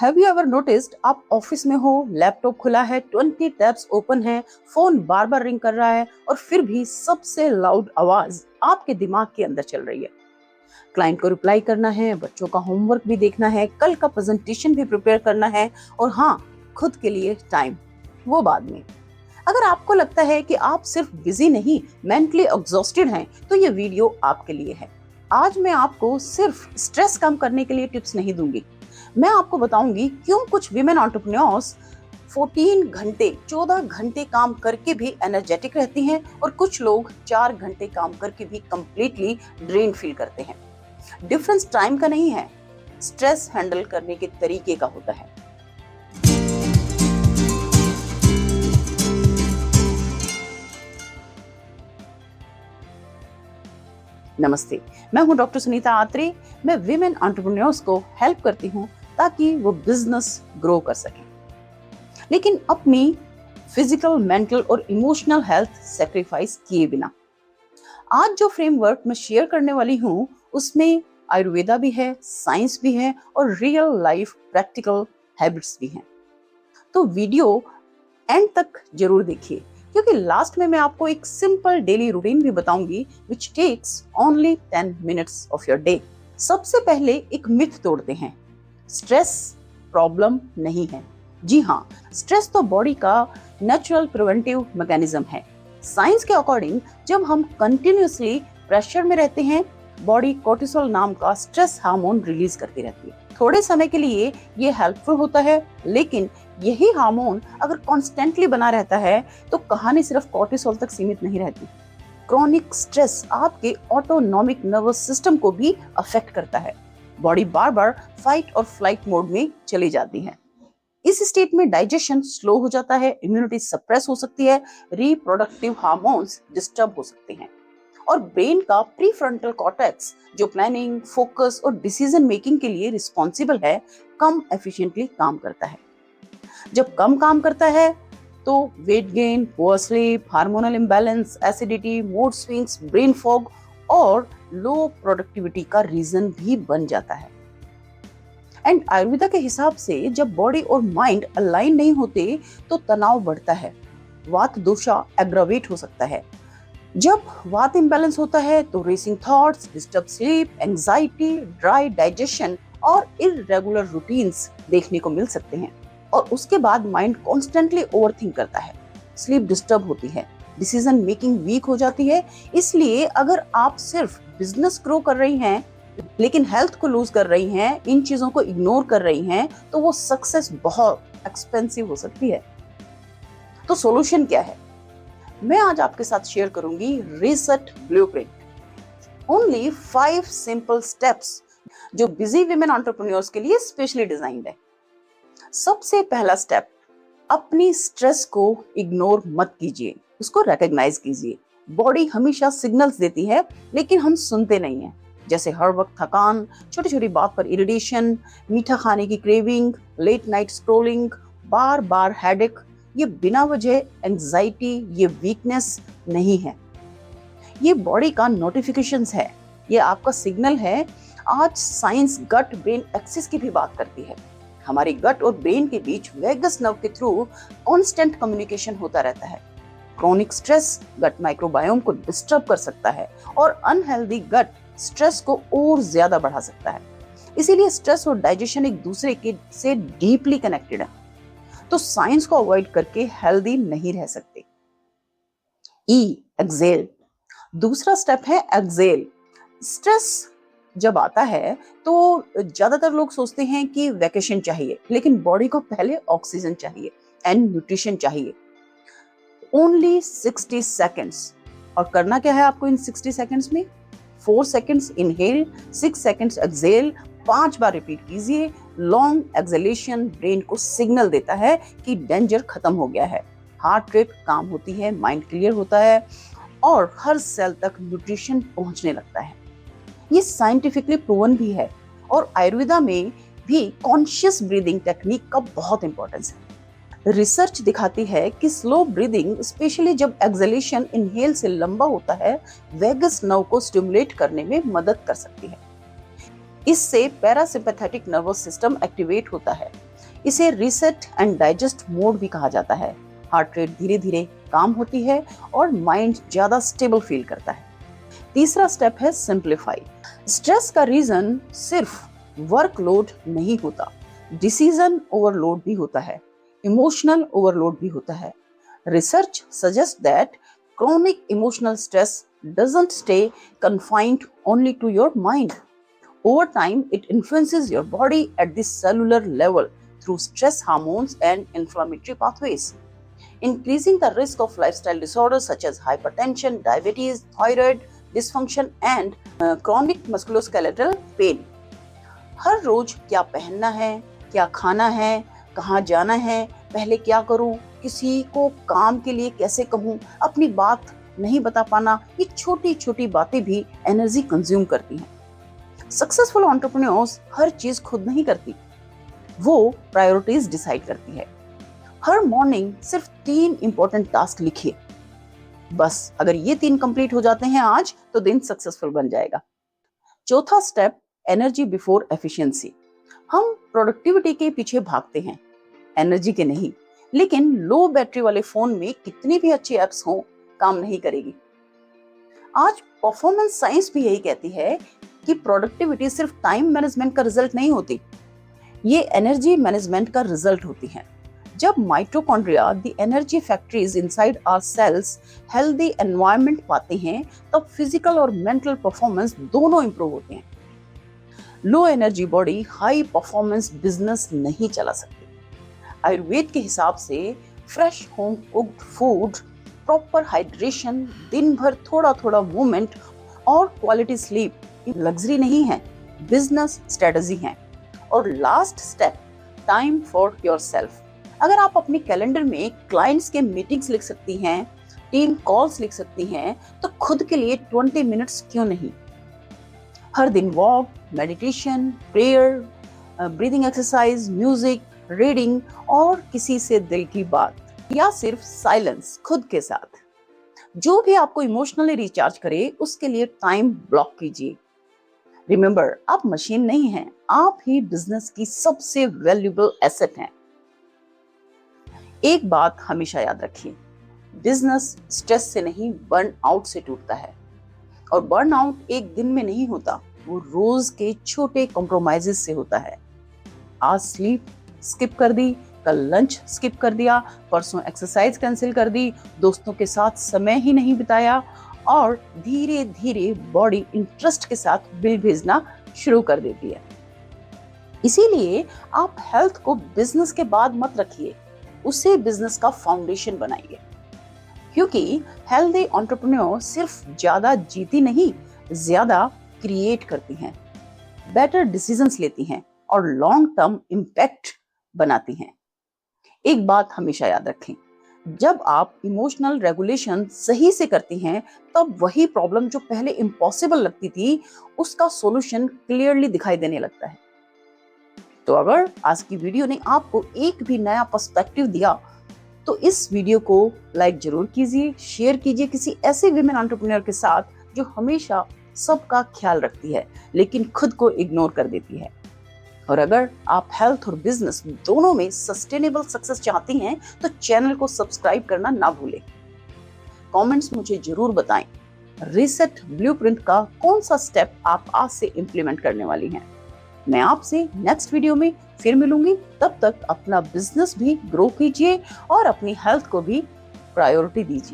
Have you ever noticed, आप office में हो, लैपटॉप खुला है, 20 टैब्स ओपन है, फोन बार बार रिंग कर रहा है और फिर भी सबसे लाउड आवाज आपके दिमाग के अंदर चल रही है। क्लाइंट को रिप्लाई करना है, बच्चों का होमवर्क भी देखना है, कल का प्रेजेंटेशन भी प्रिपेयर करना है और हाँ, खुद के लिए टाइम, वो बाद में। अगर आपको लगता है कि आप सिर्फ बिजी नहीं, मेंटली एग्जॉस्टेड हैं, तो ये वीडियो आपके लिए है। आज मैं आपको सिर्फ स्ट्रेस कम करने के लिए टिप्स नहीं दूंगी, मैं आपको बताऊंगी क्यों कुछ विमेन एंटरप्रेन्योर्स 14 घंटे काम करके भी एनर्जेटिक रहती हैं और कुछ लोग 4 घंटे काम करके भी कंप्लीटली ड्रेन फील करते हैं। डिफरेंस टाइम का नहीं है, स्ट्रेस हैंडल करने के तरीके का होता है। नमस्ते, मैं हूं डॉक्टर सुनीता आत्रे। मैं विमेन एंटरप्रेन्योर्स को हेल्प करती हूं ताकि वो बिजनेस ग्रो कर सकें, लेकिन अपनी फिजिकल, मेंटल और इमोशनल हेल्थ सैक्रिफाइस किए बिना। आज जो फ्रेमवर्क मैं शेयर करने वाली हूं उसमें आयुर्वेदा भी है, साइंस भी है और रियल लाइफ प्रैक्टिकल हैबिट्स भी हैं। तो वीडियो एंड तक जरूर देखिए, क्योंकि लास्ट में मैं आपको एक सिंपल डेली रूटीन भी बताऊंगी which takes only 10 minutes of your day. सबसे पहले एक मिथ तोड़ते हैं, स्ट्रेस प्रॉब्लम नहीं है। जी हाँ, स्ट्रेस तो बॉडी का नेचुरल प्रिवेंटिव मैकेनिज्म है। साइंस के अकॉर्डिंग जब हम कंटिन्यूअसली प्रेशर में रहते हैं, बॉडी कोर्टिसोल नाम का स्ट्रेस हार्मोन रिलीज करती रहती है। थोड़े समय के लिए ये हेल्पफुल होता है, लेकिन यही हार्मोन अगर कॉन्स्टेंटली बना रहता है तो कहानी सिर्फ कोर्टिसोल तक सीमित नहीं रहती। क्रॉनिक स्ट्रेस आपके ऑटोनॉमिक नर्वस सिस्टम को भी अफेक्ट करता है। बॉडी बार बार फाइट और फ्लाइट मोड में चली जाती है। इस स्टेट में डाइजेशन स्लो हो जाता है, इम्यूनिटी सप्रेस हो सकती है, रिप्रोडक्टिव हार्मोन्स डिस्टर्ब हो सकते हैं और ब्रेन का प्रीफ्रंटल कॉर्टेक्स जो प्लानिंग, फोकस और डिसीजन मेकिंग के लिए रिस्पॉन्सिबल है, कम एफिशिएंटली काम करता है। जब कम काम करता है तो weight gain, poor sleep, hormonal imbalance, acidity, mood swings, brain fog और लो प्रोडक्टिविटी का रीजन भी बन जाता है। एंड आयुर्वेदा के हिसाब से जब बॉडी और माइंड अलाइन नहीं होते तो तनाव बढ़ता है, वात दोषा एग्रावेट हो सकता है। जब वात इम्बैलेंस होता है तो racing thoughts, disturb sleep, anxiety, dry digestion और इररेगुलर रूटीन्स देखने को मिल सकते हैं। और उसके बाद माइंड कॉन्स्टेंटली ओवरथिंक करता है, स्लीप डिस्टर्ब होती है, डिसीजन मेकिंग वीक हो जाती है। इसलिए अगर आप सिर्फ बिजनेस ग्रो कर रही हैं लेकिन हेल्थ को लूज कर रही हैं, इन चीजों को इग्नोर कर रही हैं, तो वो सक्सेस बहुत एक्सपेंसिव हो सकती है। तो सॉल्यूशन क्या है? मैं आज आपके साथ शेयर करूंगी reset blueprint. Only 5 simple steps जो बिजी विमेन एंटरप्रेन्योर्स के लिए स्पेशली डिजाइन्ड है। सबसे पहला स्टेप, अपनी स्ट्रेस को इग्नोर मत कीजिए, उसको रिकॉग्नाइज कीजिए। बॉडी हमेशा सिग्नल्स देती है लेकिन हम सुनते नहीं हैं, जैसे हर वक्त थकान, छोटी छोटी बात पर इरिटेशन, मीठा खाने की क्रेविंग, लेट नाइट स्क्रोलिंग, बार बार हेडेक। ये बिना वजह एंजाइटी, ये वीकनेस नहीं है, ये बॉडी का नोटिफिकेशंस है, ये आपका सिग्नल है। आज साइंस गट ब्रेन एक्सिस की भी बात करती है। हमारी गट और ब्रेन के बीच वेगस नर्व के थ्रू कांस्टेंट कम्युनिकेशन होता रहता है। क्रॉनिक स्ट्रेस गट माइक्रोबायोम को डिस्टर्ब कर सकता है और अनहेल्दी गट स्ट्रेस को और ज्यादा बढ़ा सकता है। इसीलिए स्ट्रेस और डाइजेशन एक दूसरे के से डीपली कनेक्टेड है, तो साइंस को अवॉइड करके हेल्दी नहीं रह सकते। एक्सेल। दूसरा स्टेप है एक्सेल। स्ट्रेस जब आता है तो ज्यादातर लोग सोचते हैं कि वैकेशन चाहिए, लेकिन बॉडी को पहले ऑक्सीजन चाहिए एंड न्यूट्रिशन चाहिए। Only 60 seconds. और करना क्या है आपको इन 60 सेकेंड्स में? 4 सेकेंड्स इनहेल, 6 सेकेंड्स एक्सेल, 5 बार रिपीट कीजिए। लॉन्ग एक्सेलेशन ब्रेन को सिग्नल देता है कि डेंजर खत्म हो गया है। हार्ट रेट काम होती है, माइंड क्लियर होता है और हर सेल तक न्यूट्रिशन पहुंचने लगता है। ये साइंटिफिकली प्रूवन भी है और आयुर्वेदा में भी कॉन्शियस ब्रीदिंग टेक्निक का बहुत इंपॉर्टेंस है। रिसर्च दिखाती है कि स्लो ब्रीदिंग, स्पेशली जब एक्सेलेशन इनहेल से लंबा होता है, वेगस नर्व को स्टिमुलेट करने में मदद कर सकती है। इससे पैरासिम्पैथेटिक नर्वस सिस्टम एक्टिवेट होता है इसे रीसेट एंड डाइजेस्ट मोड भी कहा जाता है। हार्ट रेट धीरे धीरे काम होती है और माइंड ज्यादा स्टेबल फील करता है। तीसरा स्टेप है सिंप्लीफाई। स्ट्रेस का रीजन सिर्फ वर्कलोड नहीं होता, डिसीजन ओवरलोड भी होता है, इमोशनल ओवरलोड भी होता है। Research suggest that chronic emotional stress doesn't stay confined only to your mind. Over time, it influences your body at the cellular level through stress hormones and inflammatory pathways, increasing the risk of lifestyle disorders such as hypertension, diabetes, thyroid dysfunction, and chronic musculoskeletal pain. हर रोज क्या पहनना है, क्या खाना है, कहाँ जाना है, पहले क्या करूं, किसी को काम के लिए कैसे कहूं, अपनी बात नहीं बता पाना, ये छोटी छोटी बातें भी एनर्जी कंज्यूम करती हैं। सक्सेसफुल एंटरप्रेन्योर्स हर चीज खुद नहीं करती, वो प्रायोरिटीज डिसाइड करती है। हर मॉर्निंग सिर्फ 3 इंपॉर्टेंट टास्क लिखिए, बस अगर ये 3 कंप्लीट हो जाते हैं आज तो दिन सक्सेसफुल बन जाएगा। चौथा स्टेप, एनर्जी बिफोर एफिशिएंसी। हम प्रोडक्टिविटी के पीछे भागते हैं, एनर्जी के नहीं। लेकिन लो बैटरी वाले फोन में कितनी भी अच्छी एप्स हो, काम नहीं करेगी। आज परफॉर्मेंस साइंस भी यही कहती है कि प्रोडक्टिविटी सिर्फ टाइम मैनेजमेंट का रिजल्ट नहीं होती, ये एनर्जी मैनेजमेंट का रिजल्ट होती है। जब mitochondria, the energy factories inside our cells, healthy environment पाते हैं, तब फिजिकल और मेंटल परफॉर्मेंस दोनों इंप्रूव होते हैं। Low energy body high performance business नहीं चला सकती। आयुर्वेद के हिसाब से fresh home cooked food, proper hydration, दिन भर थोड़ा थोड़ा मूवमेंट और क्वालिटी स्लीप लग्जरी नहीं है, बिजनेस स्ट्रेटजी है। और last step, time for yourself. अगर आप अपने कैलेंडर में क्लाइंट्स के मीटिंग्स लिख सकती हैं, टीम कॉल्स लिख सकती हैं, तो खुद के लिए 20 मिनट्स क्यों नहीं। हर दिन walk, meditation, prayer, breathing exercise, music, reading और किसी से दिल की बात, या सिर्फ साइलेंस खुद के साथ। जो भी आपको इमोशनली रिचार्ज करे उसके लिए टाइम ब्लॉक कीजिए। रिमेंबर, आप मशीन नहीं हैं, आप ही बिजनेस की सबसे वैल्यूएबल एसेट हैं। एक बात हमेशा याद रखिए, बिजनेस स्ट्रेस से नहीं बर्न आउट से टूटता है। और बर्न आउट एक दिन में नहीं होता, वो रोज के छोटे कॉम्प्रोमाइजेस से होता है। आज स्लीप स्किप कर दी, कल लंच स्किप कर दिया, परसों एक्सरसाइज कैंसिल कर दी, दोस्तों के साथ समय ही नहीं बिताया, और धीरे धीरे बॉडी इंटरेस्ट के साथ बिल भेजना शुरू कर देती है। इसीलिए आप हेल्थ को बिजनेस के बाद मत रखिए, उसे बिजनेस का फाउंडेशन बनाइए। क्योंकि हेल्दी एंटरप्रेन्योर सिर्फ ज्यादा जीती नहीं, ज्यादा क्रिएट करती हैं, बेटर डिसीजंस लेती हैं और लॉन्ग टर्म इम्पैक्ट बनाती हैं। एक बात हमेशा याद रखें, जब आप इमोशनल रेगुलेशन सही से करती हैं, तब वही प्रॉब्लम जो पहले इम्पॉसिबल लगती थी, उसका सॉल्यूशन क्लियरली दिखाई देने लगता है। तो अगर आज की वीडियो ने आपको एक भी नया पर्सपेक्टिव दिया, तो इस वीडियो को लाइक जरूर कीजिए, शेयर कीजिए किसी ऐसे विमेन एंटरप्रेन्योर के साथ जो हमेशा सबका ख्याल रखती है लेकिन खुद को इग्नोर कर देती है। और अगर आप हेल्थ और बिजनेस दोनों में सस्टेनेबल सक्सेस चाहती हैं, तो चैनल को सब्सक्राइब करना ना भूलें। कमेंट्स मुझे जरूर बताएं, रीसेट ब्लूप्रिंट का कौन सा स्टेप आप आज से इंप्लीमेंट करने वाली हैं। मैं आपसे नेक्स्ट वीडियो में फिर मिलूंगी। तब तक अपना बिजनेस भी ग्रो कीजिए और अपनी हेल्थ को भी प्रायोरिटी दीजिए।